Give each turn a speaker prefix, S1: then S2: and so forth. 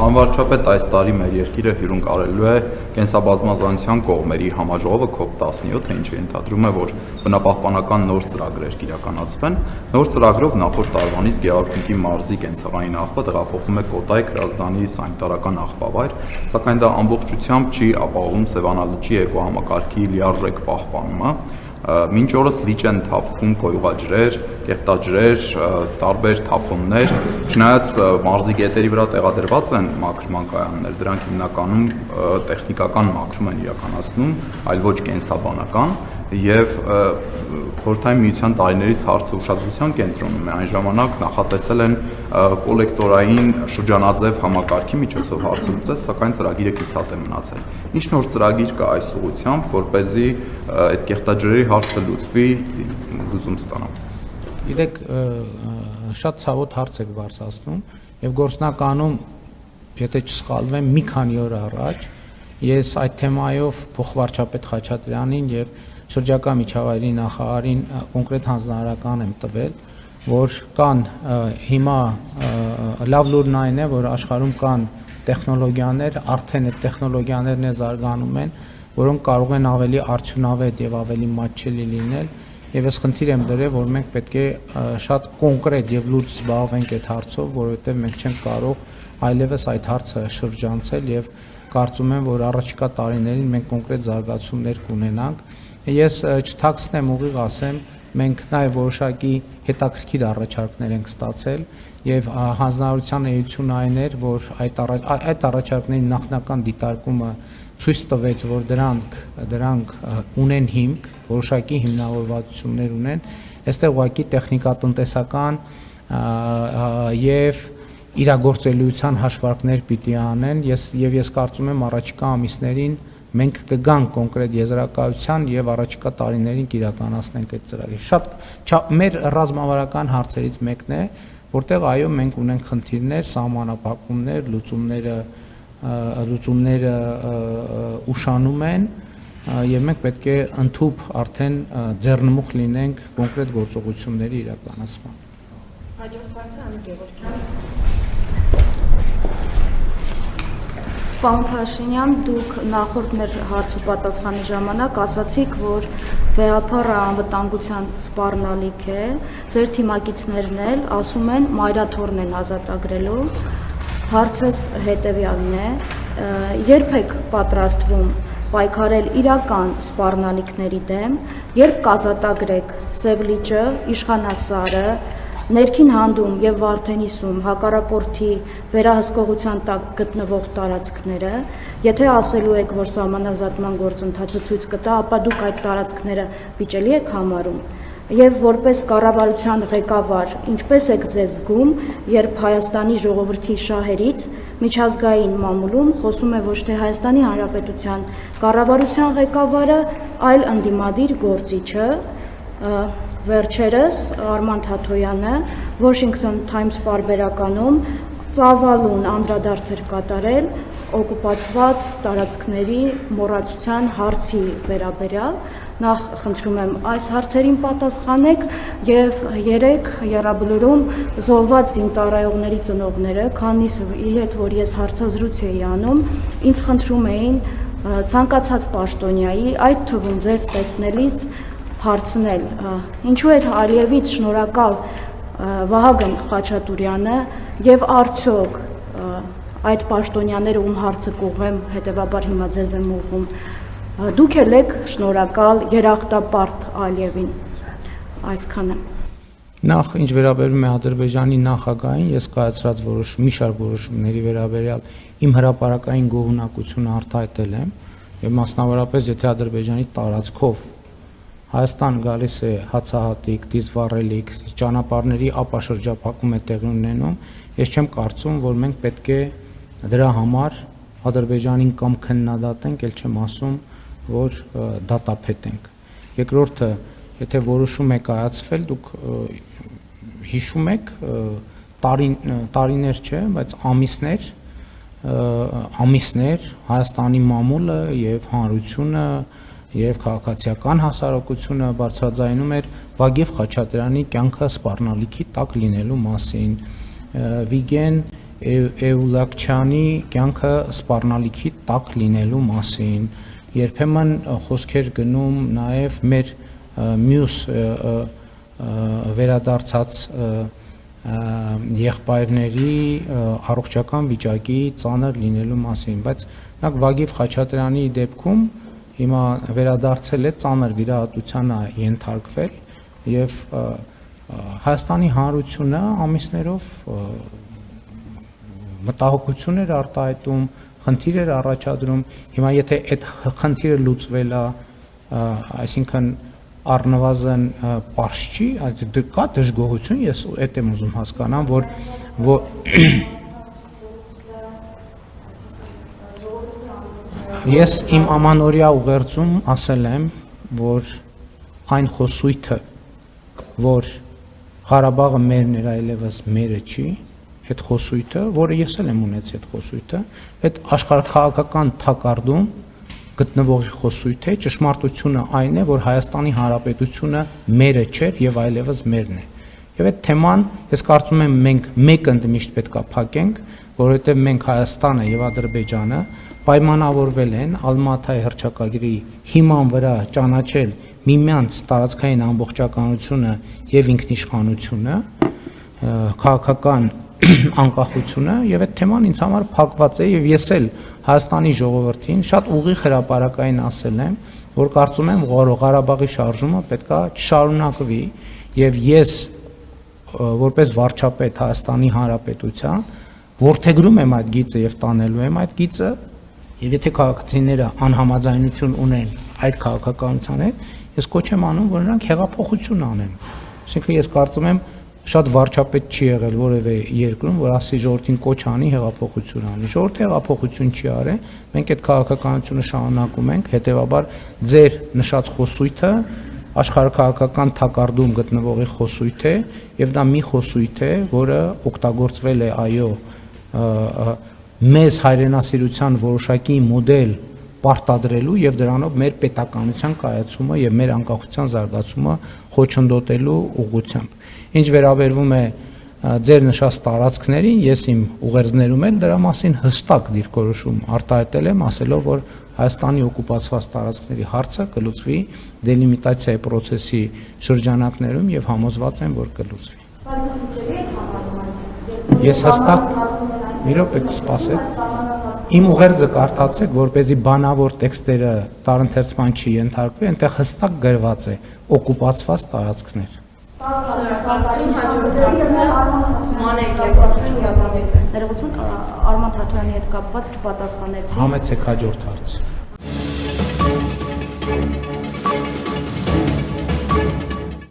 S1: Անվարչապետ այս տարի մեր երկիրը հյուրընկալելու է կենսաբազմազանության կողմերի համաժողովը COP17, ինչը ենթադրում է, որ բնապահպանական նոր ծրագրեր կիրականացվեն։ Նոր ծրագրով նախորդ տարվանից Գեղարքունիքի մարզի կենցաղային աղբը տեղափոխվում է Կոտայք Հրազդանի սանիտարական աղբավայր, սակայն դա ամբողջությամբ չի ապահովում Սևանա լճի էկոհամակարգի լիարժեք պահպանումը։ Մինչ օրս լիճ են թափվում կոյուղաջրեր, կեղտաջրեր, տարբեր թափոններ, չնայած մարզի գետերի վրա տեղադրված են մաքրման կայաններ, դրանք հիմնականում տեխնիկական մաքրում են իրականացնում, այլ ոչ կենսաբանական, եւ Խորհրդային Միության տարիներից հարցը ուշադրության կենտրոնում է, այն ժամանակ նախատեսել են կոլեկտորային շրջանաձև համակարգի միջոցով հարցը լուծել, սակայն ծրագիրը կիսատ է մնացել։ Ինչ նոր ծրագիր կա այս ուղղությամբ, որպեսզի այդ կեղտաջրերի հարցը լուծվի, լուծում ստանա։
S2: Գիտեք, շատ ցավոտ հարց եք բարձրացնում եւ գործնականում, եթե չսխալվեմ, մի քանի օր առաջ ես այդ թեմայով փոխվարչապետ Խաչատրյանին եւ շրջակա միջավայրի նախարարին կոնկրետ հանձնարարական եմ տվել, որ կան հիմա լավ լուրն այն է, որ աշխարհում կան տեխնոլոգիաներ, արդեն այդ տեխնոլոգիաներն է զարգանում են, որոնք կարող են ավելի արդյունավետ եւ ավելի մատչելի լինել, եւ ես խնդիր եմ դրել, որ մենք պետք է շատ կոնկրետ եւ լուրջ զբաղվենք այդ հարցով, որովհետեւ մենք չենք կարող այլևս այդ հարցը շրջանցել եւ կարծում եմ, որ առաջիկա տարիներին մենք կոնկրետ զարգացումներ կունենանք։ Ես չթաքցնեմ ուղիղ ասեմ, մենք նաև որոշակի հետաքրքիր առաջարկներ ենք ստացել եւ հանձնարարության էությունը այն էր, որ այդ առաջարկների նախնական դիտարկումը ցույց տվեց, որ դրանք ունեն հիմք, որոշակի հիմնավորվածություններ ունեն, այստեղ ուղղակի տեխնիկատնտեսական եւ իրագործելիության հաշվարկներ պիտի անեն, եւ ես կարծում եմ առաջիկա ամիսներին մենք կգանք կոնկրետ եզրակացության եւ առաջիկա տարիներին կիրականացնենք այդ ծրագիրը։ Շատ մեր ռազմավարական հարցերից մեկն է, որտեղ այո մենք ունենք խնդիրներ, սահմանափակումներ, լուծումները ուշանում են եւ մենք պետք է ընդհուպ արդեն ձեռնմուխ լինենք կոնկրետ գործողությունների իրականացման։
S3: Հաջորդ հարցը Անի Գևորգյան։ Պարոն Փաշինյան, դուք նախորդ մեր հարց ու պատասխանի ժամանակ ասացիք, որ վեհապարը անվտանգության սպառնալիք է, ձեր թիմակիցներն էլ ասում են մայրաթոռն են ազատագրելու, հարցս հետևյալն է, երբ եք պատրաստվում պայքարել իրական սպառնալիքների դեմ, երբ կազատագրեք Սև լիճը, Իշխանասարը, Ներքին հանդում եւ Վարդենիսում հակառակորդի վերահսկողության տակ գտնվող տարածքները, եթե ասելու եք, որ սահմանազատման գործընթացը ցույց կտա, ապա դուք այդ տարածքները վիճելի եք համարում եւ որպես կառավարության ղեկավար, ինչպես եք ձեզ զգում, երբ Հայաստանի ժողովրդի շահերից միջազգային մամուլում խոսում է ոչ թե Հայաստանի Հանրապետության կառավարության ղեկավարը, այլ ընդդիմադիր գործիչը, Վերջերս Արման Թաթոյանը Washington Times պարբերականում ծավալուն անդրադարձեր կատարել օկուպացված տարածքների մոռացության հարցի վերաբերյալ, նախ խնդրում եմ այս հարցերին պատասխանեք եւ երեք եռաբլուրում զոհված զինծառայողների ծնողները, քանիսը հետ որ ես հարցազրույց էի անում, ինձ խնդրում էին ցանկացած պաշտոնյայի, այդ թվում ձեզ տեսնելիս հարցնել, ինչու էր Ալիևից շնորհակալ Վահագն Խաչատուրյանը եւ արդյոք այդ պաշտոնյաները ում հարցը կուղեմ, հետեւաբար հիմա ձեզ եմ ուղղում, դուք եք շնորհակալ երախտապարտ Ալիևին, այսքանը։
S2: Նախ ինչ վերաբերում է Ադրբեջանի նախագահին, ես կայացրած մի շարք որոշումների վերաբերյալ իմ հրապարակային գոհունակությունը արտահայտել եմ եւ մասնավորապես եթե Ադրբեջանի տարածքով Հայաստան գալիս է հացահատիկ, դիզվառելիք, ճանապարհների ապաշրջափակում է տեղի ունենում, ես չեմ կարծում, որ մենք պետք է դրա համար Ադրբեջանին կամ քննադատենք, ել չեմ ասում, որ դատապետենք։ Երկրորդը, եթե որոշում է կայացվել, դուք հիշում եք, տարիներ չէ, բայց ամիսներ Հայաստանի մամուլը եւ հանրությունը եւ քաղաքացիական հասարակությունը բարձրաձայնում էր Վագիվ Խաչատրյանի կյանքը սպառնալիքի տակ լինելու մասին։ Վիգեն Էուլակչյանի կյանքը սպառնալիքի տակ լինելու մասին, երբեմն խոսքեր գնում նաև մեր մյուս վերադարձած եղբայրների առողջական վիճակի ծանր լինելու մասին, բայց նախ Վագիվ Խաչատրյանի դեպքում հիմա վերադարձել է ծանր վիրահատության է ենթարկվել եւ Հայաստանի Հանրությունը ամիսներով մտահոգություն էր արտահայտում, խնդիր էր առաջադրում, հիմա եթե այդ խնդիրը լուծվել է, այսինքն առնվազն պարզ չի, կա դժգոհություն, ես այդ եմ ուզում հասկանամ, որ ես իմ ամանորյա ուղերձում ասել եմ, որ այն խոսույթը, որ Ղարաբաղը մերն էր, այլևս մերը չի, այդ խոսույթը, որը ես էլ եմ ունեցել այդ խոսույթը, այդ աշխարհաքաղաքական թակարդում գտնվող խոսույթ է, ճշմարտությունը այն է, որ Հայաստանի Հանրապետությունը մերը չէր եւ այլևս մերն է։ Եվ այդ թեման ես կարծում եմ մենք մեկ ընդմիշտ պետքա փակենք, որովհետեւ մենք Հայաստանը եւ Ադրբեջանը պայմանավորվել են Ալմատայի հռչակագրի հիման վրա ճանաչել միմյանց տարածքային ամբողջականությունը եւ ինքնիշխանությունը, քաղաքական անկախությունը եւ այդ թեման ինձ համար փակված է եւ ես էլ Հայաստանի ժողովրդին շատ ուղիղ հրապարակային ասել եմ, որ կարծում եմ Ղարաբաղի շարժումը պետքա չշարունակվի եւ ես որպես վարչապետ Հայաստանի Հանրապետության որդեգրում եմ այդ գիծը եւ տանելու եմ այդ գիծը եւ եթե քաղաքացիները անհամաձայնություն ունեն այդ քաղաքականության հետ, ես կոչ եմ անում, որ նրանք հեղափոխություն անեն։ Այսինքն ես կարծում եմ շատ վարչապետ չի եղել որևէ երկրում, որ ասի ժողովրդին կոչ անի հեղափոխություն անի։ Ժողովուրդը հեղափոխություն չի արել, մենք այդ քաղաքականությունը շարունակում ենք, հետեւաբար ձեր նշած խոսույթը աշխարհաքաղաքական թակարդում գտնվող խոսույթ է, եւ դա մի խոսույթ է, որը օգտագործվել է այո մեզ հայրենասիրության որոշակի մոդել պարտադրելու եւ դրանով մեր պետականության կայացումը եւ մեր անկախության զարգացումը խոչընդոտելու ուղղությամբ։ Ինչ վերաբերվում է ձեր նշած տարածքներին, ես իմ ուղերձներում էլ դրա մասին հստակ դիրքորոշում արտահայտել եմ, ասելով, որ Հայաստանի օկուպացված տարածքների հարցը կլուծվի դելիմիտացիայի process-ի շրջանակներում եւ համոզված եմ, որ կլուծվի։ Ես հստակ մի րոպե կսպասեք։ Իմ ուղերձը կարդացեք, որպեսզի բանավոր տեքստերը տարընթերցման չի ենթարկվի, այնտեղ հստակ գրված է օկուպացված տարածքներ։
S3: Ներողություն, Արման Թաթոյանի հետ կապված չպատասխանեցի։
S2: Համեցեք հաջորդ հարց։